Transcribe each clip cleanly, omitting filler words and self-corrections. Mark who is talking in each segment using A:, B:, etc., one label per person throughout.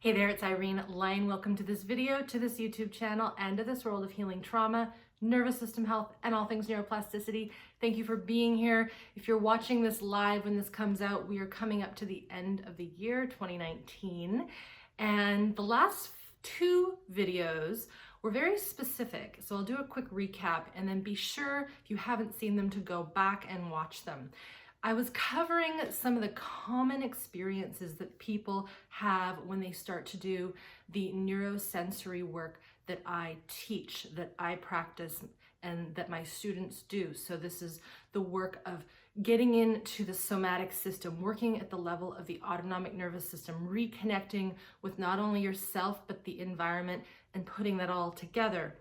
A: Hey there, it's Irene Lyon. Welcome to this video, to this YouTube channel, and to this world of healing trauma, nervous system health, and all things neuroplasticity. Thank you for being here. If you're watching this live when this comes out, we are coming up to the end of the year 2019. And the last two videos were very specific. So I'll do a quick recap and then be sure if you haven't seen them to go back and watch them. I was covering some of the common experiences that people have when they start to do the neurosensory work that I teach, that I practice, and that my students do. So this is the work of getting into the somatic system, working at the level of the autonomic nervous system, reconnecting with not only yourself, but the environment, and putting that all together.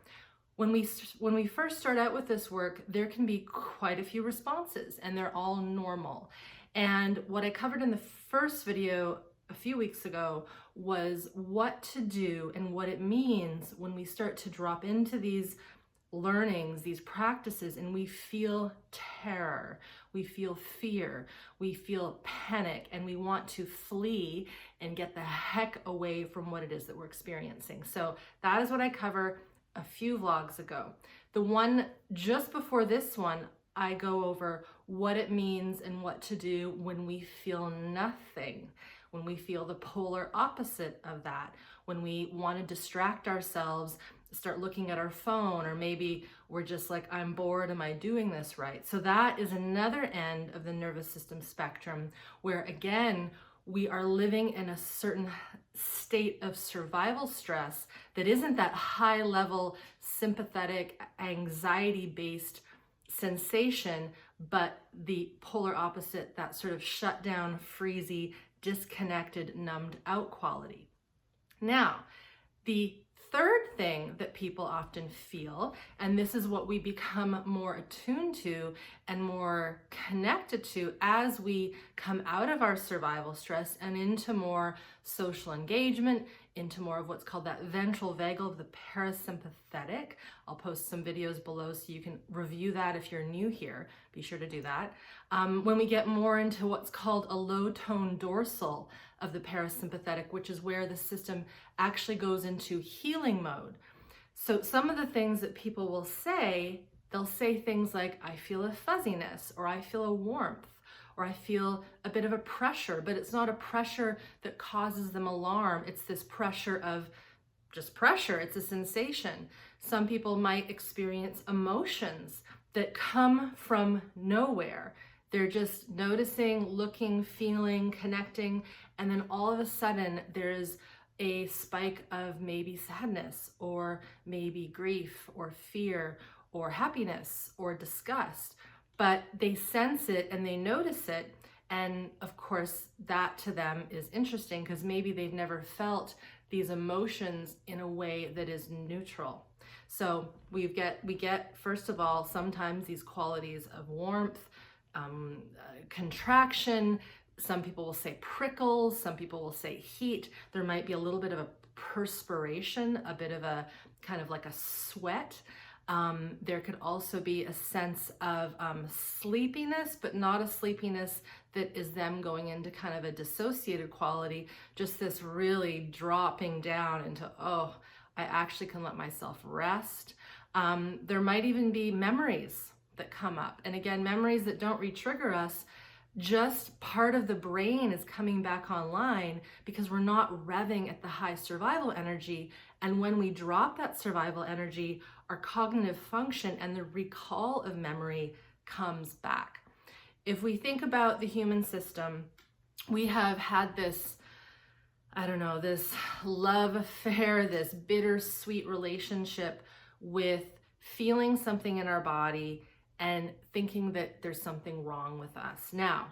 A: When we first start out with this work, there can be quite a few responses, and they're all normal. And what I covered in the first video a few weeks ago was what to do and what it means when we start to drop into these learnings, these practices, and we feel terror, we feel fear, we feel panic, and we want to flee and get the heck away from what it is that we're experiencing. So that is what I cover a few vlogs ago. The one just before this one, I go over what it means and what to do when we feel nothing, when we feel the polar opposite of that, when we want to distract ourselves, start looking at our phone, or maybe we're just like, I'm bored, am I doing this right? So that is another end of the nervous system spectrum where, again, we are living in a certain state of survival stress that isn't that high level sympathetic anxiety-based sensation, but the polar opposite, that sort of shut down, freezy, disconnected, numbed out quality. Now, the third thing that people often feel, and this is what we become more attuned to and more connected to as we come out of our survival stress and into more social engagement, into more of what's called that ventral vagal of the parasympathetic. I'll post some videos below so you can review that if you're new here. Be sure to do that. When we get more into what's called a low tone dorsal of the parasympathetic, which is where the system actually goes into healing mode. So some of the things that people will say, they'll say things like, I feel a fuzziness, or I feel a warmth, or I feel a bit of a pressure, but it's not a pressure that causes them alarm. It's this pressure of just pressure. It's a sensation. Some people might experience emotions that come from nowhere. They're just noticing, looking, feeling, connecting, and then all of a sudden there's a spike of maybe sadness, or maybe grief, or fear, or happiness, or disgust. But they sense it and they notice it, and of course that to them is interesting because maybe they've never felt these emotions in a way that is neutral. So we get first of all sometimes these qualities of warmth, contraction. Some people will say prickles, some people will say heat. There might be a little bit of a perspiration, a bit of a kind of like a sweat. There could also be a sense of sleepiness, but not a sleepiness that is them going into kind of a dissociated quality, just this really dropping down into, oh, I actually can let myself rest. There might even be memories that come up. And again, memories that don't re-trigger us, just part of the brain is coming back online because we're not revving at the high survival energy. And when we drop that survival energy, our cognitive function and the recall of memory comes back. If we think about the human system, we have had this, I don't know, this love affair, this bittersweet relationship with feeling something in our body and thinking that there's something wrong with us. Now,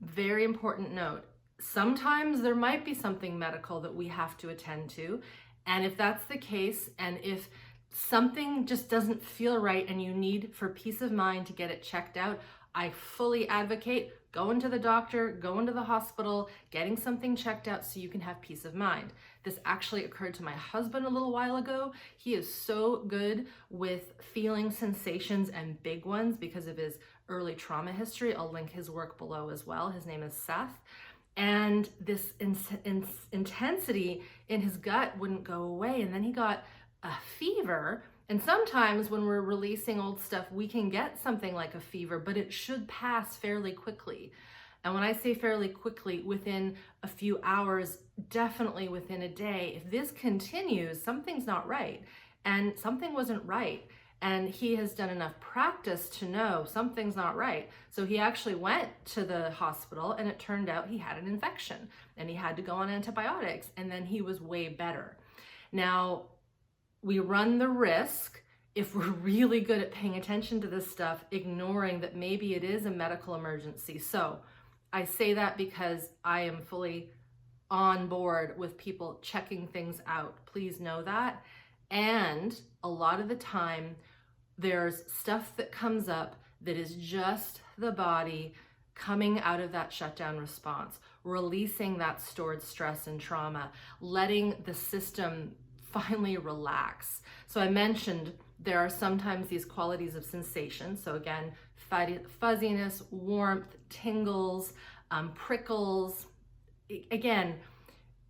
A: very important note, sometimes there might be something medical that we have to attend to. And if that's the case, and if something just doesn't feel right and you need for peace of mind to get it checked out, I fully advocate going to the doctor, going to the hospital, getting something checked out so you can have peace of mind. This actually occurred to my husband a little while ago. He is so good with feeling sensations and big ones because of his early trauma history. I'll link his work below as well. His name is Seth. and this intensity in his gut wouldn't go away. And then he got a fever. And sometimes when we're releasing old stuff, we can get something like a fever, but it should pass fairly quickly. And when I say fairly quickly, within a few hours, definitely within a day. If this continues, something's not right. And something wasn't right. And he has done enough practice to know something's not right. So he actually went to the hospital, and it turned out he had an infection and he had to go on antibiotics, and then he was way better. Now, we run the risk, if we're really good at paying attention to this stuff, ignoring that maybe it is a medical emergency. So I say that because I am fully on board with people checking things out. Please know that. And a lot of the time, there's stuff that comes up that is just the body coming out of that shutdown response, releasing that stored stress and trauma, letting the system finally relax. So I mentioned there are sometimes these qualities of sensation. So again, fuzziness, warmth, tingles, prickles. Again,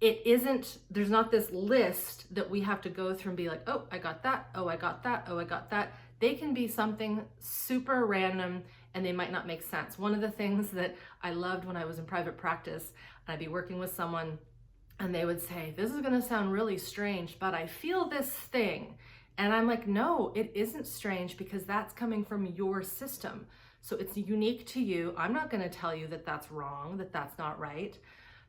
A: there's not this list that we have to go through and be like, oh, I got that, oh, I got that, oh, I got that. They can be something super random, and they might not make sense. One of the things that I loved when I was in private practice, and I'd be working with someone, and they would say, this is gonna sound really strange, but I feel this thing. And I'm like, no, it isn't strange, because that's coming from your system. So it's unique to you. I'm not gonna tell you that that's wrong, that that's not right.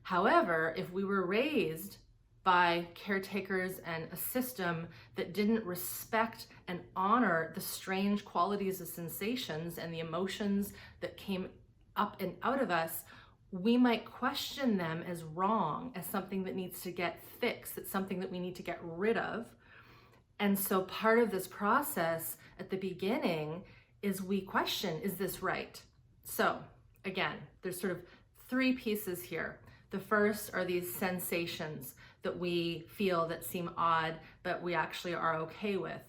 A: However, if we were raised by caretakers and a system that didn't respect and honor the strange qualities of sensations and the emotions that came up and out of us, we might question them as wrong, as something that needs to get fixed, it's something that we need to get rid of. And so part of this process at the beginning is we question, is this right? So again, there's sort of three pieces here. The first are these sensations that we feel that seem odd, but we actually are okay with.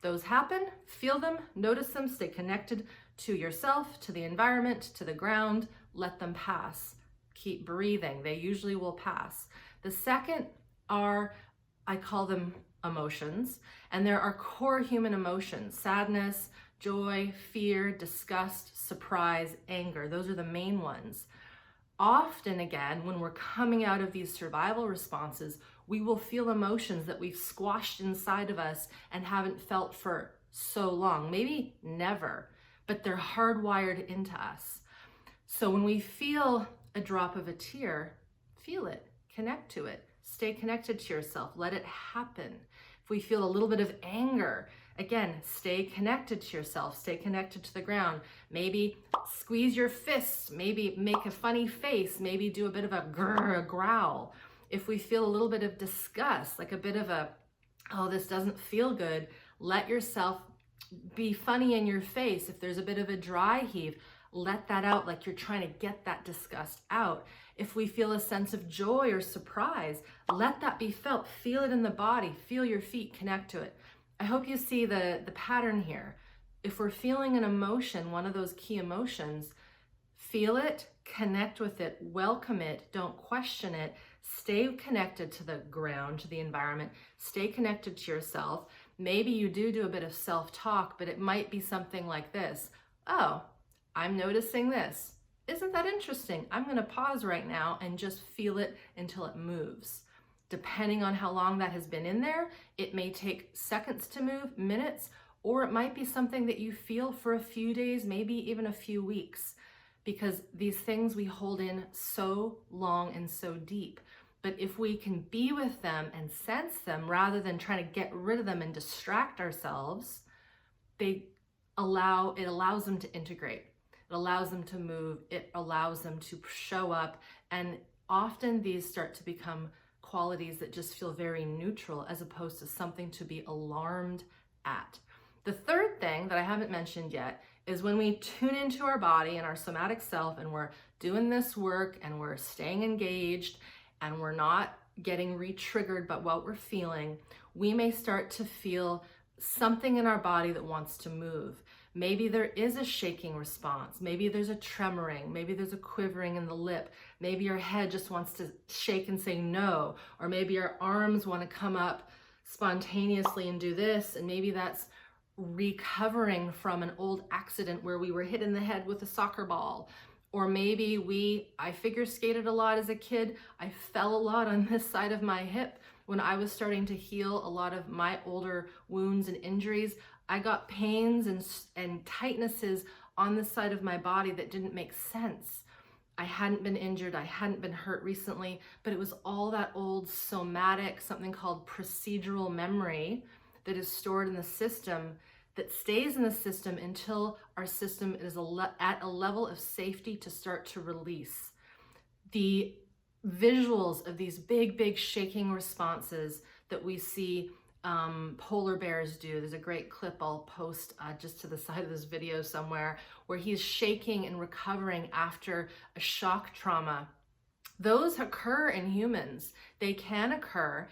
A: Those happen, feel them, notice them, stay connected to yourself, to the environment, to the ground, let them pass. Keep breathing, they usually will pass. The second are, I call them emotions, and there are core human emotions: sadness, joy, fear, disgust, surprise, anger. Those are the main ones. Often, again, when we're coming out of these survival responses, we will feel emotions that we've squashed inside of us and haven't felt for so long, maybe never, but they're hardwired into us. So when we feel a drop of a tear, feel it, connect to it, stay connected to yourself, let it happen. If we feel a little bit of anger, again, stay connected to yourself, stay connected to the ground. Maybe squeeze your fists, maybe make a funny face, maybe do a bit of a grr, a growl. If we feel a little bit of disgust, like a bit of a, oh, this doesn't feel good, let yourself be funny in your face. If there's a bit of a dry heave, let that out, like you're trying to get that disgust out. If we feel a sense of joy or surprise, let that be felt. Feel it in the body, feel your feet, connect to it. I hope you see the pattern here. If we're feeling an emotion, one of those key emotions, feel it, connect with it, welcome it, don't question it, stay connected to the ground, to the environment, stay connected to yourself. Maybe you do a bit of self-talk, but it might be something like this. Oh, I'm noticing this. Isn't that interesting? I'm gonna pause right now and just feel it until it moves. Depending on how long that has been in there, it may take seconds to move, minutes, or it might be something that you feel for a few days, maybe even a few weeks, because these things we hold in so long and so deep. But if we can be with them and sense them rather than trying to get rid of them and distract ourselves, it allows them to integrate. It allows them to move. It allows them to show up. And often these start to become qualities that just feel very neutral as opposed to something to be alarmed at. The third thing that I haven't mentioned yet is when we tune into our body and our somatic self and we're doing this work and we're staying engaged and we're not getting re-triggered by what we're feeling, we may start to feel something in our body that wants to move. Maybe there is a shaking response. Maybe there's a tremoring. Maybe there's a quivering in the lip. Maybe your head just wants to shake and say no. Or maybe your arms want to come up spontaneously and do this. And maybe that's recovering from an old accident where we were hit in the head with a soccer ball. Or maybe I figure skated a lot as a kid. I fell a lot on this side of my hip. When I was starting to heal a lot of my older wounds and injuries, I got pains and tightnesses on the side of my body that didn't make sense. I hadn't been injured, I hadn't been hurt recently, but it was all that old somatic, something called procedural memory that is stored in the system, that stays in the system until our system is at a level of safety to start to release. The visuals of these big shaking responses that we see polar bears do. There's a great clip I'll post just to the side of this video somewhere where he's shaking and recovering after a shock trauma. Those occur in humans. They can occur,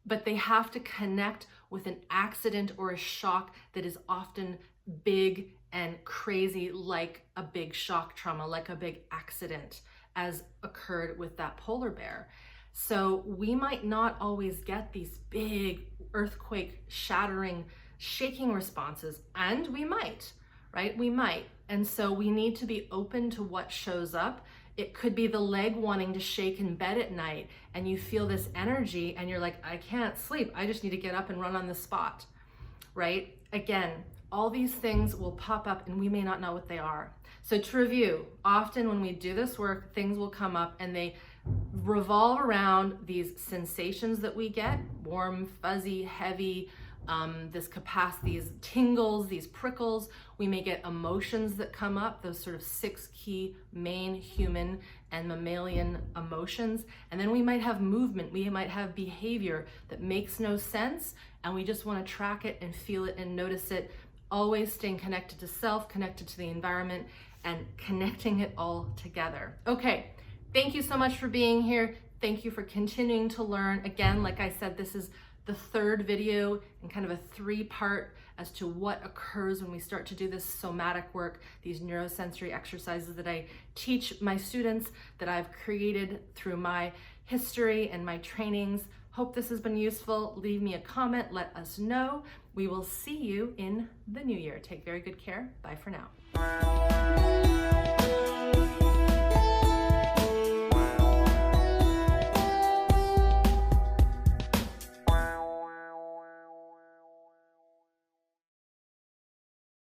A: but they have to connect with an accident or a shock that is often big and crazy, like a big shock trauma, like a big accident, as occurred with that polar bear. So we might not always get these big earthquake shattering shaking responses, and we might, right? We might. And so we need to be open to what shows up. It could be the leg wanting to shake in bed at night and you feel this energy and you're like, I can't sleep. I just need to get up and run on the spot, right? Again, all these things will pop up and we may not know what they are. So to review, often when we do this work, things will come up and they revolve around these sensations that we get, warm, fuzzy, heavy, this capacity, these tingles, these prickles. We may get emotions that come up, those sort of 6 key main human and mammalian emotions. And then we might have movement, we might have behavior that makes no sense, and we just want to track it and feel it and notice it, always staying connected to self, connected to the environment, and connecting it all together. Okay, thank you so much for being here. Thank you for continuing to learn. Again, like I said, this is the 3rd video in kind of a 3-part as to what occurs when we start to do this somatic work, these neurosensory exercises that I teach my students, that I've created through my history and my trainings. Hope this has been useful. Leave me a comment, let us know. We will see you in the new year. Take very good care. Bye for now.